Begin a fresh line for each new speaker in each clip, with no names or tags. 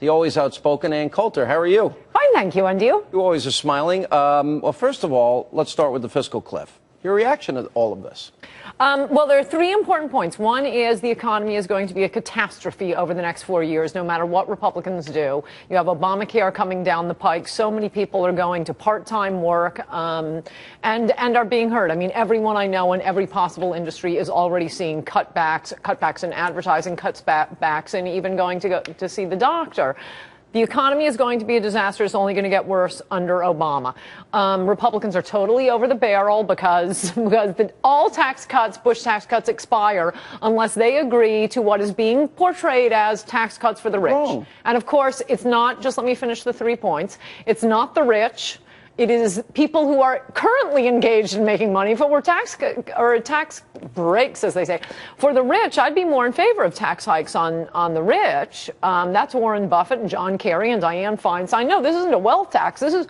the always outspoken Ann Coulter. How are you?
Fine, thank you. And you?
You always are smiling. Well, first of all, let's start with the fiscal cliff. Your reaction to all of this?
Well, there are three important points. One is the economy is going to be a catastrophe over the next 4 years, no matter what Republicans do. You have Obamacare coming down the pike. So many people are going to part-time work and are being hurt. I mean, everyone I know in every possible industry is already seeing cutbacks in advertising, cutbacks in even going to go to see the doctor. The economy is going to be a disaster. It's only going to get worse under Obama. Republicans are totally over the barrel because all tax cuts, Bush tax cuts, expire unless they agree to what is being portrayed as tax cuts for the rich.
Wrong.
And of course, it's not, just let me finish the 3 points. It's not the rich. It is people who are currently engaged in making money. If it were tax breaks, as they say, for the rich, I'd be more in favor of tax hikes on the rich. That's Warren Buffett and John Kerry and Dianne Feinstein. No, this isn't a wealth tax. This is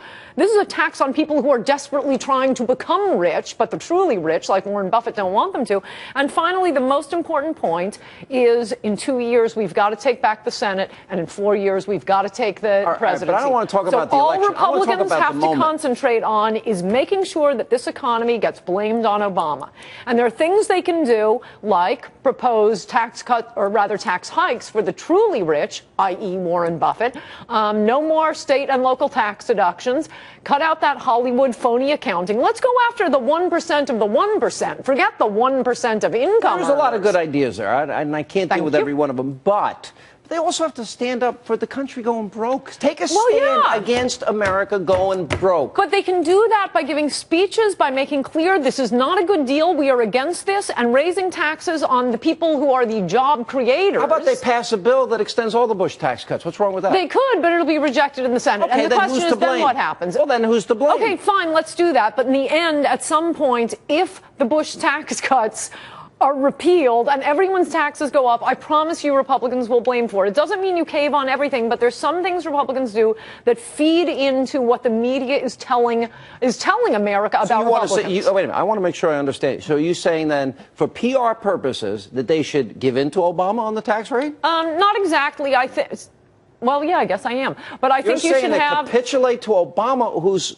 a tax on people who are desperately trying to become rich, but the truly rich, like Warren Buffett, don't want them to. And finally, the most important point is in 2 years, we've got to take back the Senate, and in 4 years, we've got to take the presidency.
But I don't want to talk about the election.
All Republicans have to concentrate on is making sure that this economy gets blamed on Obama. And there are things they can do, like propose tax cuts, or rather tax hikes for the truly rich, i.e. Warren Buffett. No more state and local tax deductions. Cut out that Hollywood phony accounting. Let's go after the 1% of the 1%. Forget the 1% of income.
There's a lot of good ideas there, and I can't deal with every one of them, but they also have to stand up for the country going broke. Take a stand against America going broke.
But they can do that by giving speeches, by making clear this is not a good deal, we are against this, and raising taxes on the people who are the job creators.
How about they pass a bill that extends all the Bush tax cuts? What's wrong with that?
They could, but it'll be rejected in the Senate.
Okay,
and the question is then what happens?
Well, then who's to blame?
Okay, fine, let's do that. But in the end, at some point, if the Bush tax cuts are repealed and everyone's taxes go up, I promise you Republicans will blame for it. It doesn't mean you cave on everything, but there's some things Republicans do that feed into what the media is telling America about Republicans.
Wait a minute, I want to make sure I understand. So are you saying then, for PR purposes, that they should give in to Obama on the tax rate?
Not exactly. Well, yeah, I guess I am. But I think you should
capitulate to Obama, who's...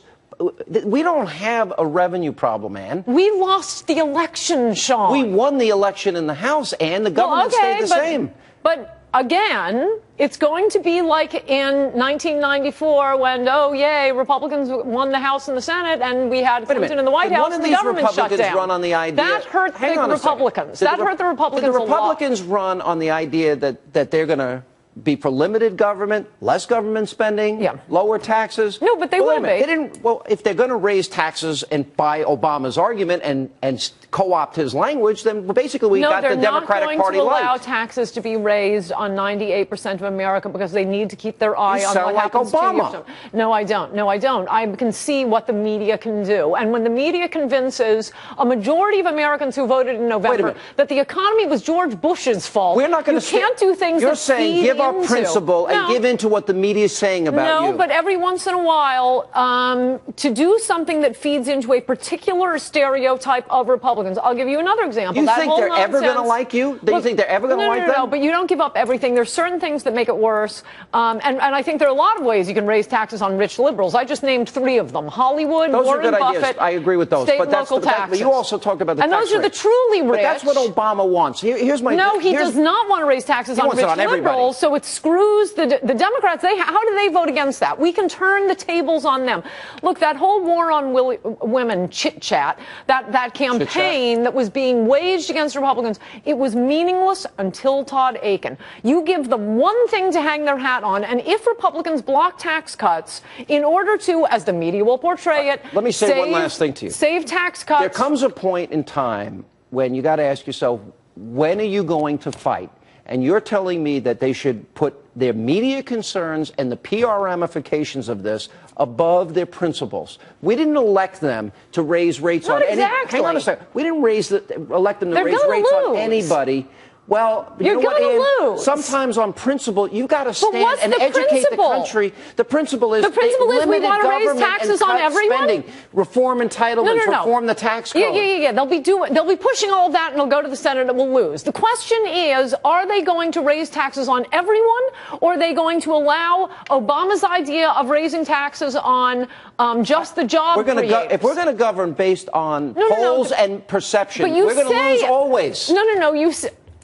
We don't have a revenue problem, Ann.
We lost the election, Sean.
We won the election in the House, Ann. The government stayed the same.
But again, it's going to be like in 1994 when, oh, yay, Republicans won the House and the Senate, and we had Clinton in the White House, and the government shut down.
Run on the idea,
that hurt the Republicans. That hurt the Republicans a lot.
Did the Republicans run on the idea that they're going to be for limited government, less government spending, lower taxes?
No, but they will be.
They didn't. Well, if they're going to raise taxes and buy Obama's argument and co-opt his language, then basically we got the Democratic Party
light. They're not going to allow
light.
taxes to be raised on 98% of America because they need to keep their eye on what happens to you. No, I don't. No, I don't. I can see what the media can do. And when the media convinces a majority of Americans who voted in November that the economy was George Bush's fault,
we're not going to.
You can't do things
You're saying give up principle and give in to what the media is saying about you.
No, but every once in a while, to do something that feeds into a particular stereotype of Republicans. I'll give you another example.
You think they're ever going to like you? Do you think they're ever going to like them?
No, but you don't give up everything. There's certain things that make it worse. And I think there are a lot of ways you can raise taxes on rich liberals. I just named 3 of them. Hollywood, Warren Buffett,
I agree with those.
State and local taxes.
But you also talked about the tax rate.
And those are the truly rich.
But that's what Obama wants. Here's my...
No, he does not want to raise taxes on rich liberals, so it screws the Democrats. How do they vote against that? We can turn the tables on them. Look, that whole war on women chit-chat, that campaign that was being waged against Republicans, it was meaningless until Todd Aiken. You give them one thing to hang their hat on, and if Republicans block tax cuts in order to, as the media will portray it,
let me say one last thing to you.
Save tax cuts.
There comes a point in time when you got to ask yourself, when are you going to fight? And you're telling me that they should put their media concerns and the PR ramifications of this above their principles. We didn't elect them to raise rates on any... Hang on a second. We didn't elect them to raise rates on anybody Well, you
You're
know what,
gonna
Ann?
lose.
Sometimes on principle, you've got to stand
what's
and
the
educate
principle?
the country. The principle is
we
limited
want to raise
government
taxes
and
on
cut
everyone?
spending. Reform entitlements,
No.
reform the tax code.
Yeah. They'll be pushing all of that, and it'll go to the Senate and we'll lose. The question is, are they going to raise taxes on everyone, or are they going to allow Obama's idea of raising taxes on just the job creators?
If we're going to govern based on polls and perception, we're going to lose always.
No.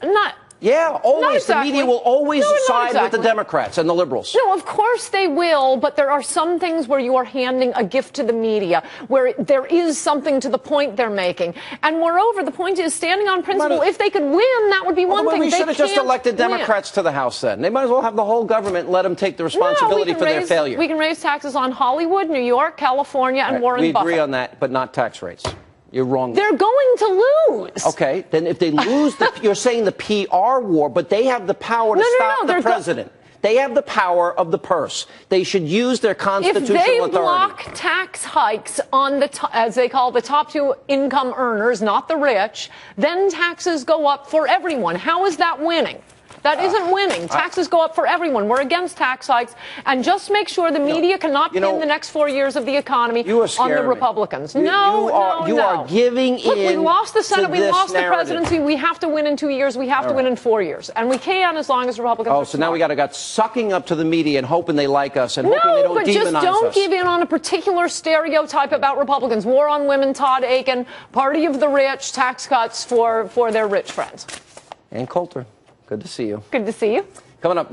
Not.
Yeah, always.
Not exactly.
The media will always side with the
exactly.
Democrats and the liberals.
No, of course they will, but there are some things where you are handing a gift to the media, where there is something to the point they're making. And moreover, the point is standing on principle. If they could win, that would be one thing.
We should have just elected Democrats to the House then. They might as well have the whole government and let them take the responsibility for their failure.
We can raise taxes on Hollywood, New York, California, and Warren Buffett.
We agree on that, but not tax rates. You're wrong.
They're going to lose.
Okay, then if they lose, you're saying the PR war, but they have the power to stop the president. They have the power of the purse. They should use their constitutional authority.
If they block tax hikes on as they call the top two income earners, not the rich, then taxes go up for everyone. How is that winning? That isn't winning. Taxes go up for everyone. We're against tax hikes. And just make sure the media cannot pin the next 4 years of the economy on the Republicans.
You are giving in.
Look, we lost the Senate. We lost the
narrative.
presidency. We have to win in 2 years. We have to win in 4 years. And we can as long as Republicans are
so now we got sucking up to the media and hoping they like us and hoping they don't demonize us.
No, but just don't give in on a particular stereotype about Republicans. War on women, Todd Aiken, party of the rich, tax cuts for their rich friends.
And Coulter. Good to see you.
Good to see you.
Coming up.